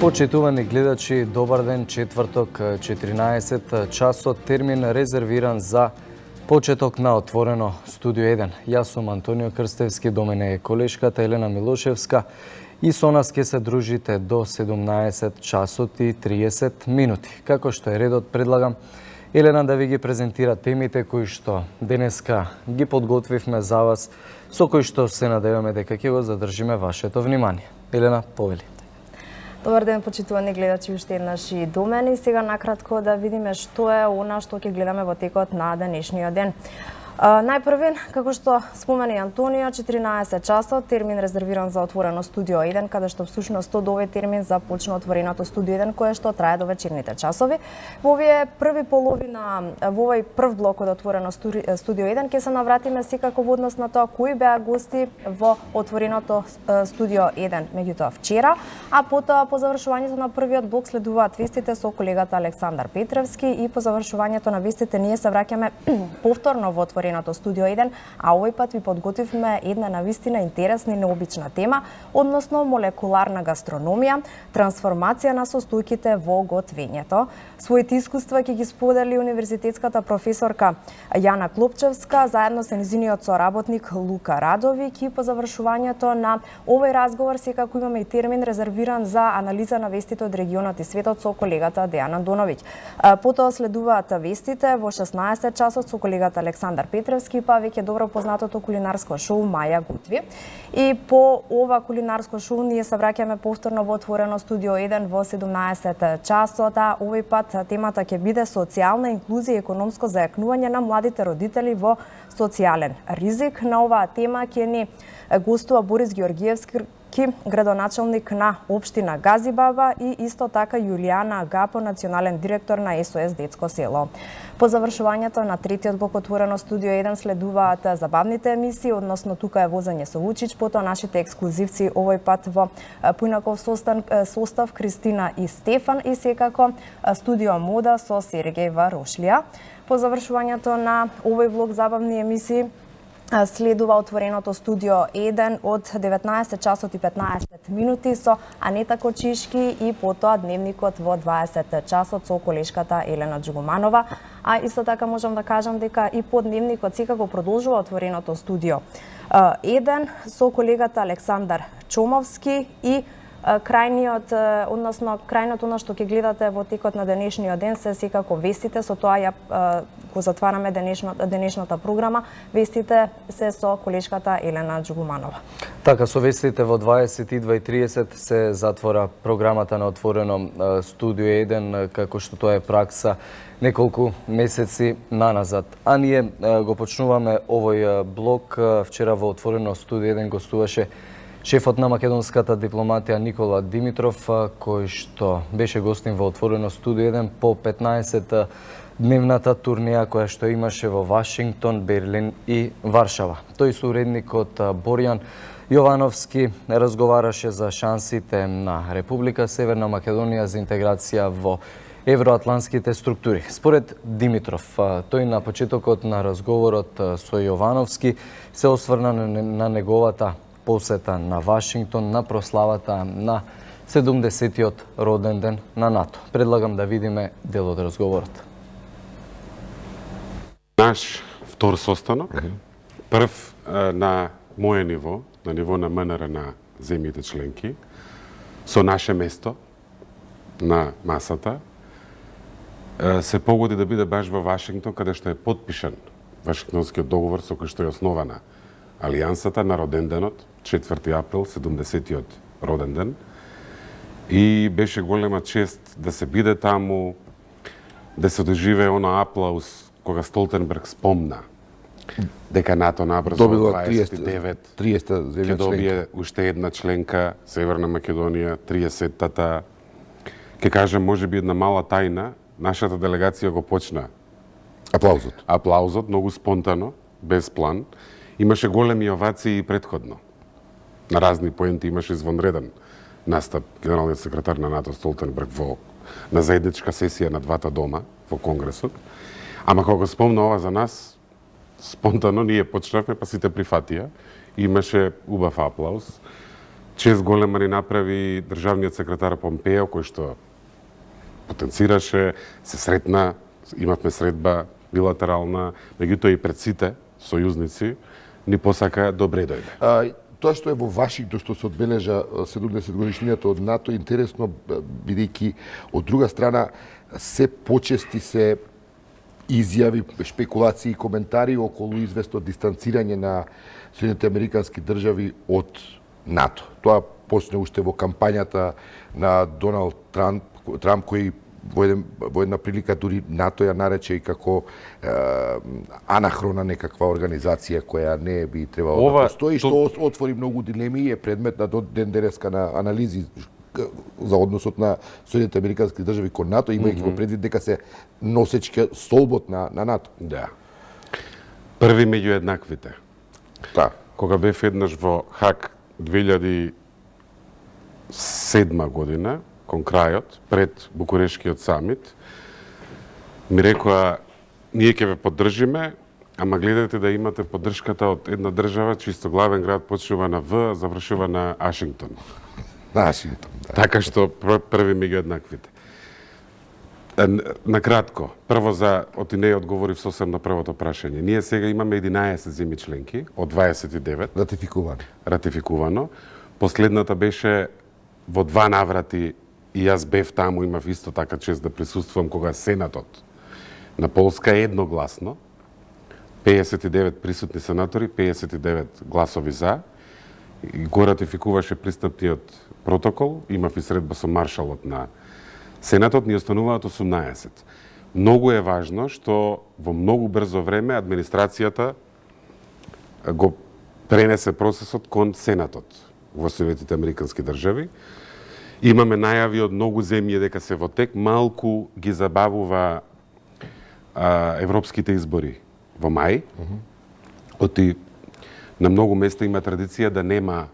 Почитувани гледачи, добар ден, четврток, 14 часот, термин резервиран за почеток на отворено студио 1. Јас сум Антонио Крстевски, до мене е колешката Елена Милошевска и со нас ќе се дружите до 17 часот и 30 минути. Како што е редот, предлагам Елена да ви ги презентира темите кои што денеска ги подготвивме за вас, со кои што се надеваме дека ќе го задржиме вашето внимание. Елена, повели. Добар ден, почитувани гледачи, уште еднаш и до мене. Сега накратко да видиме што е она што ќе гледаме во текот на денешниот ден. Најпрвен, како што спомена и Антонио, 14 часот, термин резервиран за отворено студио 1, каде што всушност тоа овој термин започна отвореното студио 1, кое што трае до вечерните часови. Во овие први половина, во овој прв блок од отворено студио 1 ќе се навратиме секако во однос на тоа кои беа гости во отвореното студио 1 меѓутоа вчера, а потоа по завршувањето на првиот блок следуваат вестите со колегата Александар Петревски и по завршувањето на вестите ние се враќаме повторно во отвореното студио 1, а овој пат ви подготвивме една навистина интересна и необична тема, односно молекуларна гастрономија, трансформација на состојките во готвењето. Своите искуства ќе ги сподели универзитетската професорка Јана Клопчевска заедно со нејзиниот соработник Лука Радовик и по завршувањето на овој разговор секако имаме и термин резервиран за анализа на вестите од регионот и светот со колегата Дејан Андоновиќ. Потоа следуваат вестите во 16 часот со колегата Александар Петревски, па веќе добро познатото кулинарско шоу Маја готви. И по ова кулинарско шоу ние се враќаме повторно во отворено студио 1 во 17 часот, а овој пат темата ќе биде социјална инклузија и економско зајакнување на младите родители во социјален ризик. На оваа тема ќе ни гостува Борис Георгиевски, градоначалник на општина Газибаба и исто така Јулијана Агапо, национален директор на СОС Детско село. По завршувањето на третиот блок отворено студио 1 следуваат забавните емисии, односно тука е возење со Вучич, потоа нашите ексклузивци овој пат во поинаков состав Кристина и Стефан и секако студио мода со Сергеј Варошлија. По завршувањето на овој блок забавни емисии следува отвореното студио 1 од 19 часот и 15 минути со Анета Кочишки и потоа дневникот во 20 часот со колешката Елена Джугуманова. А исто така можам да кажам дека и по дневникот секако продолжува отвореното студио 1 со колегата Александар Чомовски и крајното она што ќе гледате во текот на денешниот ден се секако вестите, со тоа ја го затвараме денешната програма. Вестите се со колешката Елена Джугуманова. Така, со вестите во 22:30 се затвора програмата на отворено студио 1, како што тоа е пракса неколку месеци наназад. А ние го почнуваме овој блок. Вчера во отворено студио 1 гостуваше шефот на македонската дипломатија Никола Димитров, кој што беше гостин во отворено студио 1 по 15-дневната турнеја која што имаше во Вашингтон, Берлин и Варшава. Тој со уредникот Борјан Јовановски разговараше за шансите на Република Северна Македонија за интеграција во евроатлантските структури. Според Димитров, тој на почетокот на разговорот со Јовановски се осврна на неговата посета на Вашингтон на прославата на 70-тиот роден ден на НАТО. Предлагам да видиме дел од разговорот. Наш втор состанок, прв на моје ниво, на ниво на МНР на земјите членки, со наше место на масата, се погоди да биде баш во Вашингтон, каде што е подпишан Вашингтонскиот договор со кој што е основана Алијансата на роден денот, 4 април, 70-тиот роден ден. И беше голема чест да се биде таму, да се доживее она аплауз кога Столтенберг спомна дека НАТО набрзо во 29 ќе добие уште една членка, Северна Македонија, 30-тата. Ке кажам, може би една мала тајна, нашата делегација го почна аплаузот, многу спонтано, без план. Имаше големи овации и предходно. На разни поенти имаше извонреден настап генералниот секретар на НАТО Столтенберг на заедничка сесија на двата дома во Конгресот. Ама кога спомна ова за нас, спонтано ние почнавме, па сите прифатија. Имаше убав аплауз. Чест голема ни направи државниот секретар Помпео, кој што потенцираше, се сретна, имавме средба билатерална, меѓутоа и пред сите сојузници ни посака добре дојде. Тоа што е во Вашингтон, што се одбележа 70 годишнината од НАТО, интересно, бидејќи од друга страна се почести се изјави, шпекулации и коментари околу известно дистанцирање на Соединените Американски држави од НАТО. Тоа почне уште во кампањата на Доналд Трамп кој во една прилика дури НАТО ја нарече и како анахрона некаква организација која не би требало да постои, што отвори многу дилеми и е предмет на ден денеска на анализи за односот на Соединените Американски држави кон НАТО, имајќи го предвид дека се носечка столбот на НАТО. Да. Први меѓу еднаквите. Да. Кога бев еднаш во Хаг 2007 година, кон крајот, пред Букурешкиот самит, ми рекоа, ние ќе ве поддржиме, ама гледате да имате поддршката од една држава, чисто главен град почнува на В, завршува на Вашингтон. Вашингтон, да. Така што први меѓу еднаквите. Накратко, прво оти не одговорив сосем на првото прашање. Ние сега имаме 11 земји членки од 29 ратификувано. Последната беше во 2 наврати и јас бев таму, имав исто така чест да присуствувам кога Сенатот на Полска е едногласно, 59 присутни сенатори, 59 гласови за, и го ратификуваше пристапниот протокол, имав и средба со маршалот на Сенатот, ни остануваат 18. Многу е важно што во многу брзо време администрацијата го пренесе процесот кон Сенатот во Соединетите Американски држави. Имаме најави од многу земји дека се во тек, малку ги забавува европските избори во мај. Оти на многу места има традиција да нема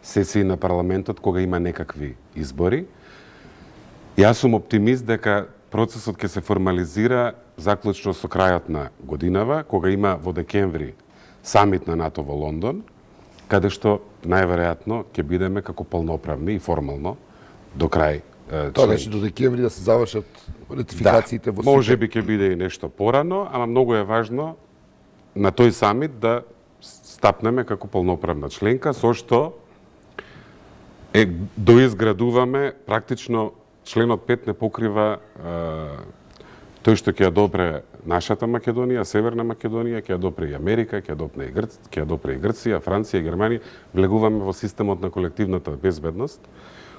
сесии на парламентот кога има некакви избори. Јас сум оптимист дека процесот ќе се формализира заклучно со крајот на годинава, кога има во декември самит на НАТО во Лондон, каде што најверојатно ќе бидеме како полноправни и формално до крај Тоа значи до декември да се завршат ратификациите во сите. Може би ќе биде и нешто порано, ама многу е важно на тој самит да стапнеме како полноправна членка, со што доизградуваме практично членот 5 не покрива тој што ќе ја допре нашата Македонија, Северна Македонија, ќе ја допре и Америка, ќе ја допре и Грција, Франција и Германија. Влегуваме во системот на колективната безбедност,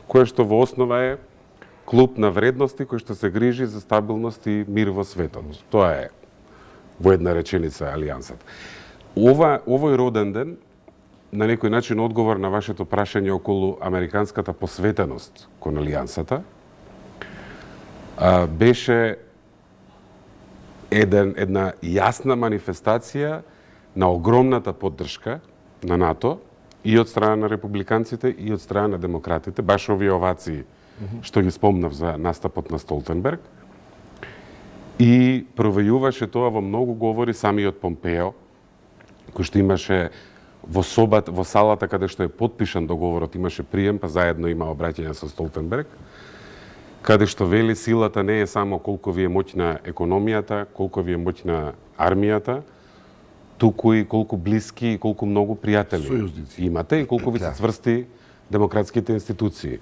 која што во основа е клуб на вредности кој што се грижи за стабилност и мир во светот. Тоа е во една реченица алијансата. Овој роден ден на некој начин одговор на вашето прашање околу американската посветеност кон алијансата беше една јасна манифестација на огромната поддршка на НАТО и од страна на републиканците и од страна на демократите, баш овие овации што ги спомнав за настапот на Столтенберг. И провејуваше тоа во многу говори самиот Помпео, кој што имаше во салата каде што е потпишан договорот, имаше прием, па заедно има обраќање со Столтенберг, каде што вели силата не е само колку ви е моќна економијата, колку ви е моќна армијата, туку и колку блиски и колку многу пријатели сојузници имате и колку ви се цврсти демократските институции.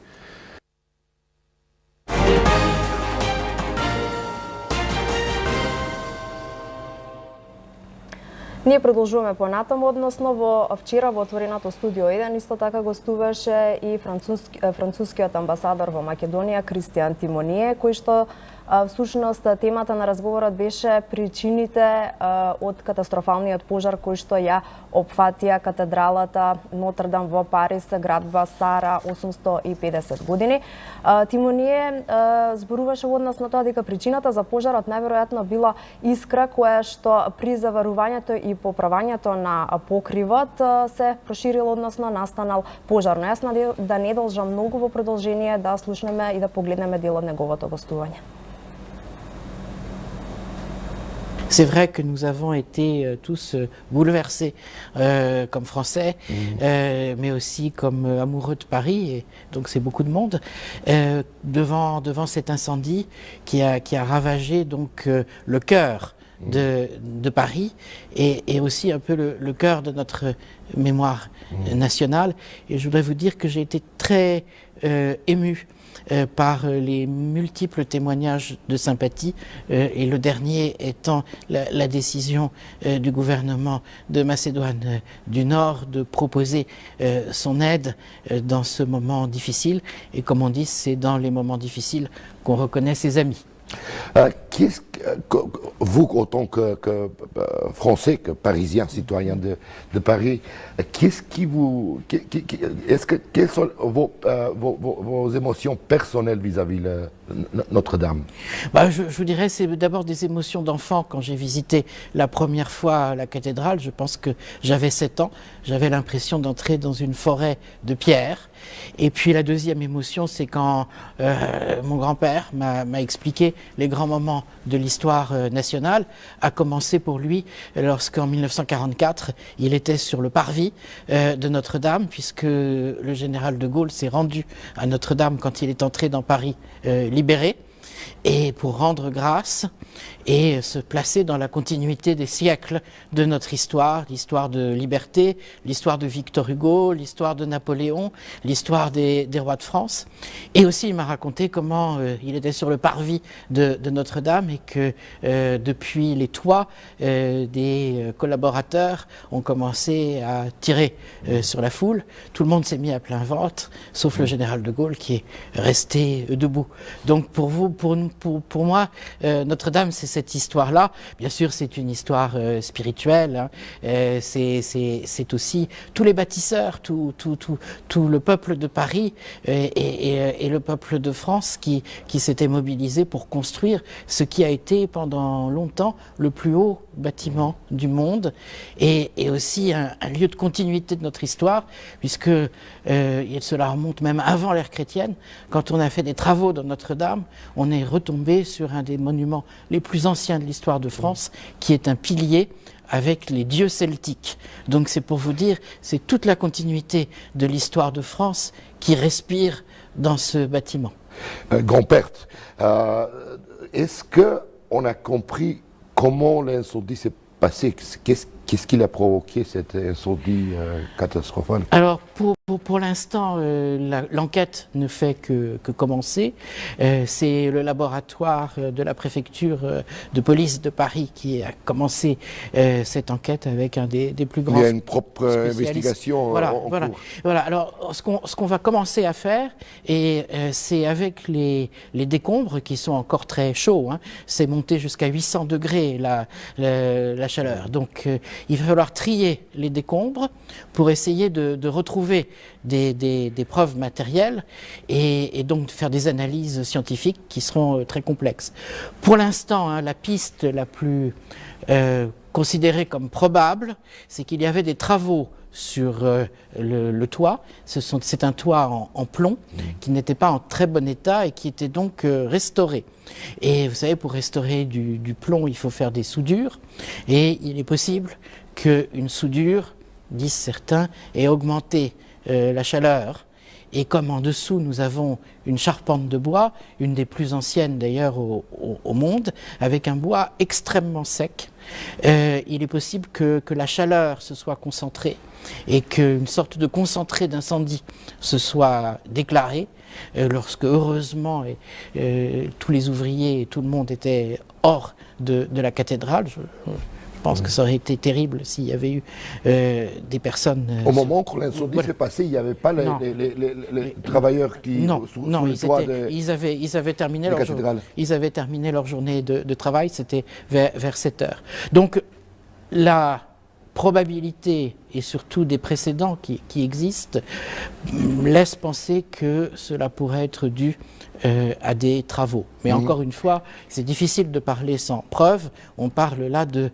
Ние продолжуваме понатаму, односно вчера во отвореното студио 1 исто така гостуваше и францускиот амбасадор во Македонија Кристијан Тимоние, кој што всушност темата на разговорот беше причините од катастрофалниот пожар кој што ја опфатија катедралата Нотр-Дам во Париз, градба стара 850 години. Тимоние зборуваше во однос на тоа дека причината за пожарот најверојатно била искра која што при заварувањето и поправањето на покривот се проширило, односно настанал пожар. Но јас да не должам многу во продолжение да слушнеме и да погледнеме дел од неговото гостување. C'est vrai que nous avons été tous bouleversés comme Français, mais aussi comme amoureux de Paris, et donc c'est beaucoup de monde, devant cet incendie qui a ravagé donc le cœur de Paris et aussi un peu le cœur de notre mémoire nationale. Et je voudrais vous dire que j'ai été très ému par les multiples témoignages de sympathie, et le dernier étant la décision du gouvernement de Macédoine du Nord de proposer son aide dans ce moment difficile. Et comme on dit, c'est dans les moments difficiles qu'on reconnaît ses amis. Vous, en tant que Français, que Parisien, citoyen de Paris, quelles sont vos émotions personnelles vis-à-vis de Notre-Dame? Je vous dirais, c'est d'abord des émotions d'enfant. Quand j'ai visité la première fois la cathédrale, je pense que j'avais 7 ans, j'avais l'impression d'entrer dans une forêt de pierres. Et puis la deuxième émotion, c'est quand mon grand-père m'a expliqué les grands moments de l'histoire nationale, a commencé pour lui lorsqu'en 1944, il était sur le parvis de Notre-Dame, puisque le général de Gaulle s'est rendu à Notre-Dame quand il est entré dans Paris libéré, et pour rendre grâce et se placer dans la continuité des siècles de notre histoire, l'histoire de liberté, l'histoire de Victor Hugo, l'histoire de Napoléon, l'histoire des rois de France. Et aussi il m'a raconté comment il était sur le parvis de Notre-Dame et que depuis les toits, des collaborateurs ont commencé à tirer sur la foule. Tout le monde s'est mis à plein ventre, sauf le général de Gaulle qui est resté debout. Donc pour moi, Notre-Dame, c'est cette histoire-là. Bien sûr, c'est une histoire spirituelle. Hein. C'est aussi tous les bâtisseurs, tout le peuple de Paris et le peuple de France qui s'était mobilisé pour construire ce qui a été pendant longtemps le plus haut bâtiment du monde et aussi un lieu de continuité de notre histoire, puisque cela remonte même avant l'ère chrétienne. Quand on a fait des travaux dans Notre-Dame, on est retombé sur un des monuments les plus anciens de l'histoire de France, qui est un pilier avec les dieux celtiques. Donc c'est pour vous dire, c'est toute la continuité de l'histoire de France qui respire dans ce bâtiment. Grand-père, est-ce qu'on a compris comment l'incendie s'est passé? Qu'est-ce qui a provoqué cet incendie catastrophal? Alors, pour l'instant, l'enquête ne fait que commencer. C'est le laboratoire de la préfecture de police de Paris qui a commencé cette enquête avec un des plus grands. Il y a une propre investigation en cours. Voilà. Alors, ce qu'on va commencer à faire, et c'est avec les décombres qui sont encore très chauds, hein, c'est monté jusqu'à 800 degrés la chaleur. Donc, il va falloir trier les décombres pour essayer de retrouver des preuves matérielles et donc faire des analyses scientifiques qui seront très complexes. Pour l'instant, hein, la piste la plus considérée comme probable, c'est qu'il y avait des travaux sur le toit. C'est un toit en plomb qui n'était pas en très bon état et qui était donc restauré. Et vous savez, pour restaurer du plomb, il faut faire des soudures. Et il est possible qu'une soudure, disent certains, ait augmenté la chaleur. Et comme en dessous, nous avons une charpente de bois, une des plus anciennes d'ailleurs au monde, avec un bois extrêmement sec, il est possible que la chaleur se soit concentrée et qu'une sorte de concentré d'incendie se soit déclaré lorsque, heureusement, tous les ouvriers et tout le monde était hors de la cathédrale. Je pense que ça aurait été terrible s'il y avait eu des personnes... Au moment où l'incendie s'est passé, il n'y avait pas les travailleurs qui... Non, ils avaient terminé leur journée de travail, c'était vers 7 heures. Donc la probabilité, et surtout des précédents qui existent, laisse penser que cela pourrait être dû à des travaux. Mais encore une fois, c'est difficile de parler sans preuve, on parle là de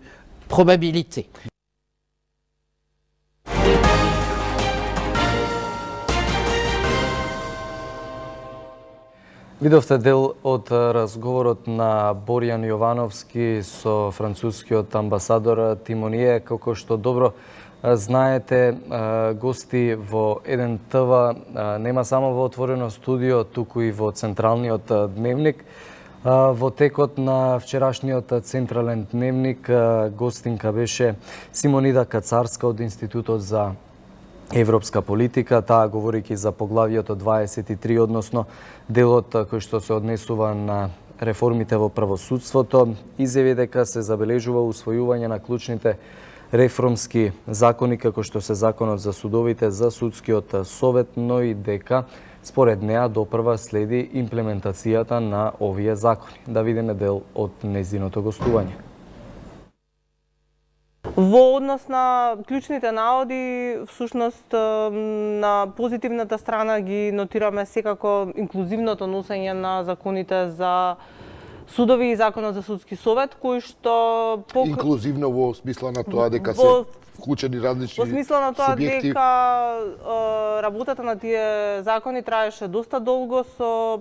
probabilité. Видовте дел од разговорот на Боријан Јовановски со францускиот амбасадор Тимоние, како што добро знаете, гости во Еден ТВ нема само во отворено студио, туку и во централниот дневник. Во текот на вчерашниот централен дневник гостинка беше Симонида Кацарска од Институтот за европска политика, таа говорики за поглавието 23, односно делот кој што се однесува на реформите во правосудството, изјави дека се забележува усвојување на клучните реформски закони, како што се Законот за судовите, за Судскиот совет, но и дека според неа допрва следи имплементацијата на овие закони. Да видиме дел од нејзиното гостување. Во однос на клучните наводи, всушност на позитивната страна ги нотираме секако инклузивното носење на законите за судови и Законот за Судски совет, кој што Инклузивно во смисла на тоа дека се вклучени различни во смисла на тоа субјекти. дека работата на тие закони траеше доста долго,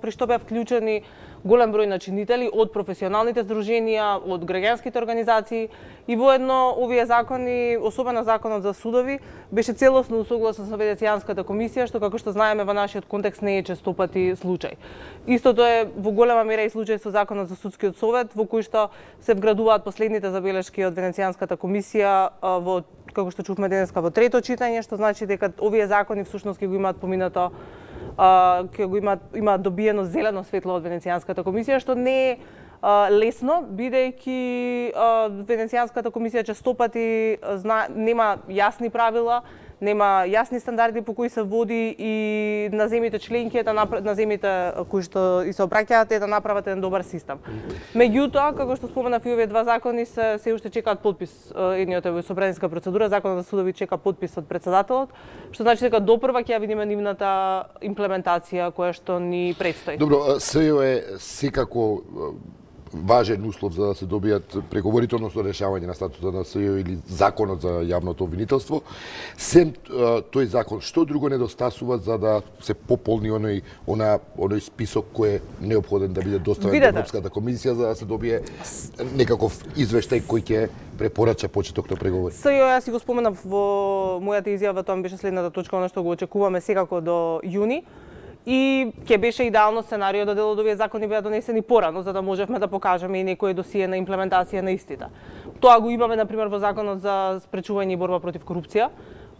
при што беа вклучени голем број начинители од професионалните здруженија, од граѓанските организации и воедно овие закони, особено Законот за судови, беше целосно усогласен со Венецијанската комисија, што како што знаеме во нашиот контекст не е честопати случај. Истото е во голема мера и случај со Законот за Судскиот совет, во кој што се вградуваат последните забелешки од Венецијанската комисија во, како што чувме денеска, во трето читање, што значи дека овие закони всушност ќе го имаат поминато, ќе го имаат добиено зелено светло од Венецијанската комисија, што не е лесно, бидејќи Венецијанската комисија честопати нема јасни правила, нема јасни стандарди по кои се води и на земјите членки на земјите кои што и се обраќаат да направат еден добар систем. Меѓутоа, како што споменав, и овие два закони се уште чекаат подпис, едниот е во собраниска процедура, Законот за судови чека подпис од председателот, што значи дека допрва ќе ја видиме нивната имплементација која што ни предстои. Добро, СЈО е секако важен услов за да се добијат преговорите, односно решавање на статутот на СЈО или законот за јавното обвинителство. Сем тој закон, што друго недостасува за да се пополни оној список кој е неопходен да биде доставен до Европската комисија за да се добие некаков извештај кој ќе препорача почеток на преговори? СЈО, јас си го споменав во мојата изјава, тоа беше следната точка, она што го очекуваме секако до јуни. И ќе беше идеално сценарио да дел од овие закони беа донесени порано, за да можевме да покажеме и некое досие на имплементација на истите. Тоа го имаме, например, во Законот за спречување и борба против корупција,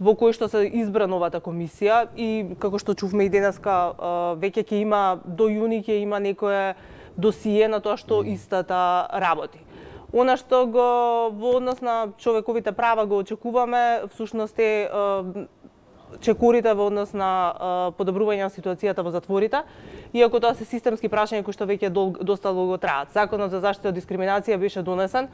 во кој што се избра новата комисија и, како што чувме и денеска, веќе ќе има, до јуни ќе има некое досие на тоа што истата работи. Она што го во однос на човековите права го очекуваме, всушност е чекорите во однос на подобрување на ситуацијата во затворите, иако тоа се системски прашања кои што веќе доста долго траат. Законот за заштита од дискриминација беше донесен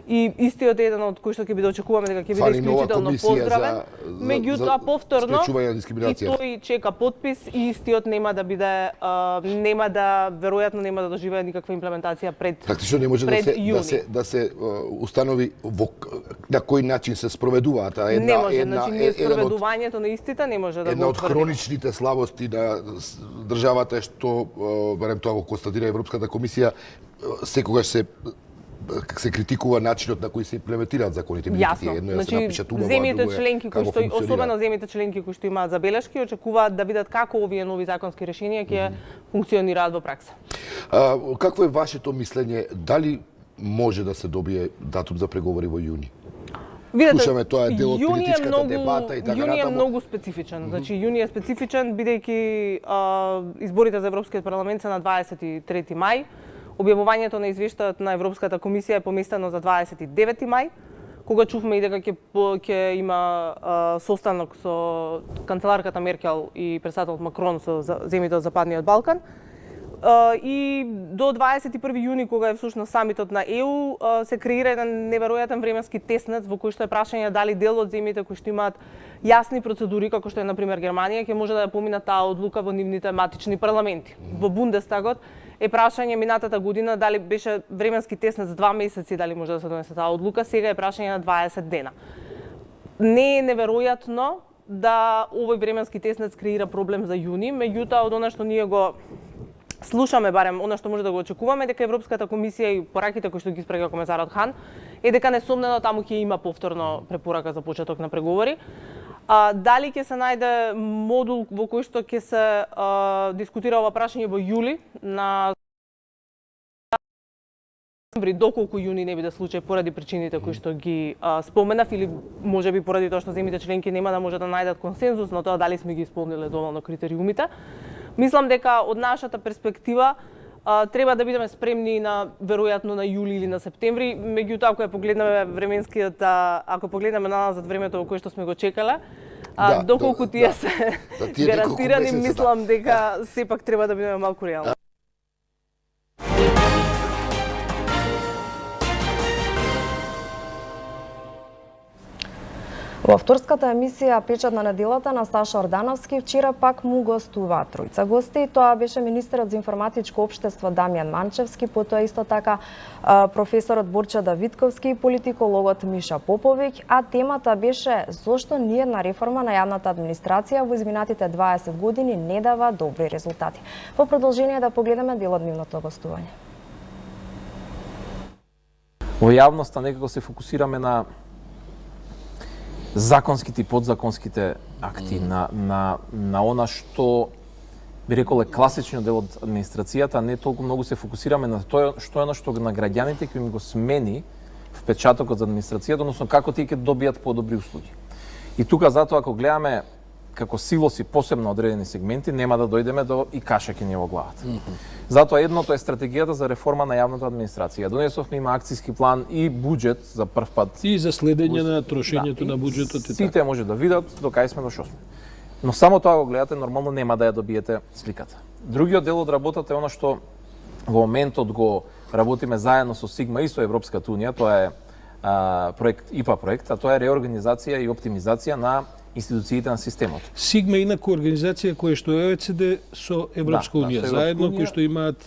и истиот е еден од кои што ќе биде очекуваме дека ќе биде исклучително поздравен. Меѓутоа повторно и тој чека подпис и истиот нема да биде веројатно нема да доживее никаква имплементација пред практично не може да се установи на кој начин се спроведуваат, не може, значи спроведувањето на истите не може да го една од хроничните слабости на државата е што барем тоа го констатира Европската комисија, секогаш се критикува начинот на кој се имплементираат законите. Јасно. Значи, земјите членки кои што, особено земјите членки кои што имаат забелешки, очекуваат да видат како овие нови законски решенија ќе функционираат во пракса. Какво е вашето мислење, дали може да се добие датум за преговори во јуни? Слушаме, тоа е дел од политичката дебата и така натаму. Јуни е многу специфичен. Значи, јуни е специфичен бидејќи изборите за Европскиот парламент се на 23 мај. Објавувањето на извештајот на Европската комисија е поместено за 29 мај, кога чувме и дека ќе има состанок со канцеларката Меркел и председателот Макрон со земјите од Западниот Балкан. И до 21 јуни, кога е всушност самитот на ЕУ, се креира еден неверојатен временски теснет во кој што е прашање дали дел од земјите кои што имаат јасни процедури, како што е например Германија, ќе може да ја помина таа одлука во нивните матични парламенти. Во Бундестагот е прашање минатата година дали беше временски теснет за 2 месеци, дали може да се донесе таа одлука, сега е прашање на 20 дена. Не е неверојатно да овој временски теснет креира проблем за јуни, меѓутоа од она што ние го слушаме барем она што може да го очекуваме, дека Европската комисија и пораките кои што ги испраќа комесарот Хан е дека несомнено таму ќе има повторно препорака за почеток на преговори. Дали ќе се најде модул во кој што ќе се дискутира ова прашање во јули на доколку јуни не биде случај поради причините кои што ги споменав или можеби поради тоа што земјите членки нема да може да најдат консензус на тоа дали сме ги исполниле доволно критериумите. Мислам дека од нашата перспектива треба да бидеме спремни на веројатно на јули или на септември, меѓутоа ако ја погледнеме временскиот, ако погледнеме назад времето во кое што сме го чекале, доколку тие се гарантирани, мислам дека сепак треба да бидеме малку реални. Во авторската емисија Печат на неделата на Саша Ордановски вчера пак му гостуваа тројца гости. Тоа беше министерот за информатичко општество Дамјан Манчевски, потоа исто така професорот Борча Давидковски и политикологот Миша Поповиќ, а темата беше зошто ниедна реформа на јавната администрација во изминатите 20 години не дава добри резултати. Во продолжение да погледаме дел од нивното гостување. Во јавноста некако се фокусираме на законските и подзаконските акти, на она што би рекол е класичниот дел од администрацијата, не толку многу се фокусираме на тоа што е она што на граѓаните ќе им го смени впечатокот за администрацијата, односно како тие ќе добијат подобри услуги. И тука затоа ако гледаме како силоси посебно одредени сегменти, нема да дојдеме до и каша ќе ни во главата. Затоа едното е стратегијата за реформа на јавната администрација. Донесовме има акциски план и буџет за прв пат. И за следење на трошењето на буџетот и така. Сите може да видат до кај сме дошли. Но само тоа го гледате, нормално нема да ја добиете сликата. Другиот дел од работата е она што во моментот го работиме заедно со Сигма и со Европската унија, тоа е проект ИПА проект, а тоа е реорганизација и оптимизација на институциите на системот. Сигма е инаку организација која што е ОЕЦД со Европска унија, заедно кои што имаат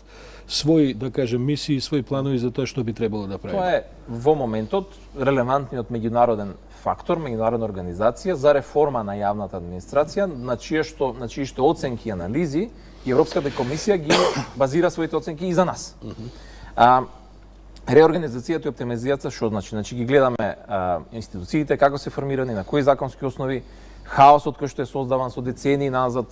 своји, да кажем, мисии, своји планови за тоа што би требало да прави. Тоа е во моментот релевантниот меѓународен фактор, меѓународна организација за реформа на јавната администрација, на чии што оценки и анализи и Европската комисија ги базира своите оценки и за нас. Реорганизацијата и оптимизацијата што значи? Значи ги гледаме институциите како се формирани, на кои законски основи, хаосот кој што е создаван со децении назад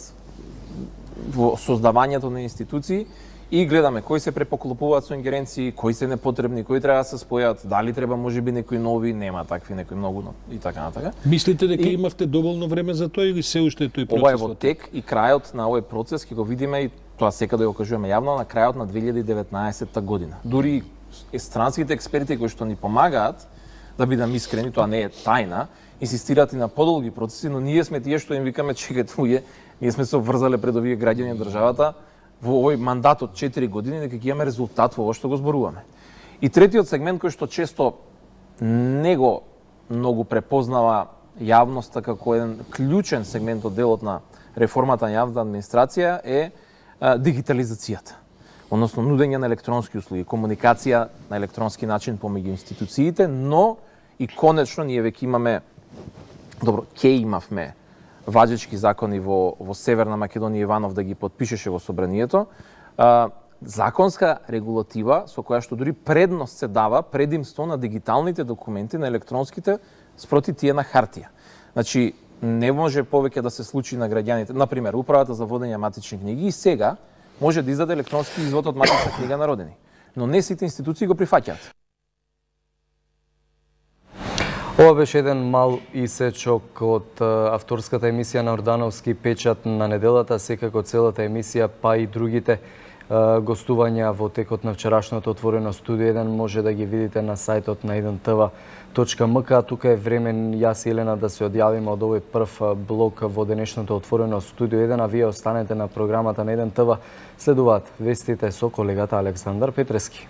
во создавањето на институции и гледаме кои се препоклопуваат со ингеренции, кои се непотребни, кои треба да се спојат, дали треба можеби некои нови, нема такви некои многу и така натака. Мислите дека имавте доволно време за тоа или се уште е тој процес? Ова е во тек и крајот на овој процес ќе го видиме и тоа секаде го кажуваме јавно на крајот на 2019 година. Дури странските експерти кои што ни помагаат, да бидам искрени, тоа не е тајна, инсистираат и на подолги процеси, но ние сме тие што им викаме чекајте луѓе, ние сме се обврзале пред овие граѓани на државата во овој мандат од 4 години дека ќе имаме резултат во ова што го зборуваме. И третиот сегмент кој што често не го многу препознава јавноста како еден клучен сегмент од делот на реформата на јавната администрација е дигитализацијата. Односно нудење на електронски услуги, комуникација на електронски начин помеѓу институциите, но и конечно ние веќе имаме, ќе имавме важечки закони во Северна Македонија Иванов да ги подпишеше во собранието, законска регулатива со која што дури предност се дава предимство на дигиталните документи, на електронските спроти тие на хартија. Значи не може повеќе да се случи на граѓаните, например, управата за водење матични книги и сега може да издаде електронски извод од матична книга на родени. Но не сите институции го прифаќаат. Ова беше еден мал исечок од авторската емисија на Ордановски Печат на неделата, секако целата емисија, па и другите гостувања во текот на вчерашното отворено студио 1 може да ги видите на сајтот на 1tv.mk. Тука е време јас и Елена да се одјавиме од овој прв блок во денешното отворено студио 1, а вие останете на програмата на 1TV. Следуваат вестите со колегата Александар Петрески.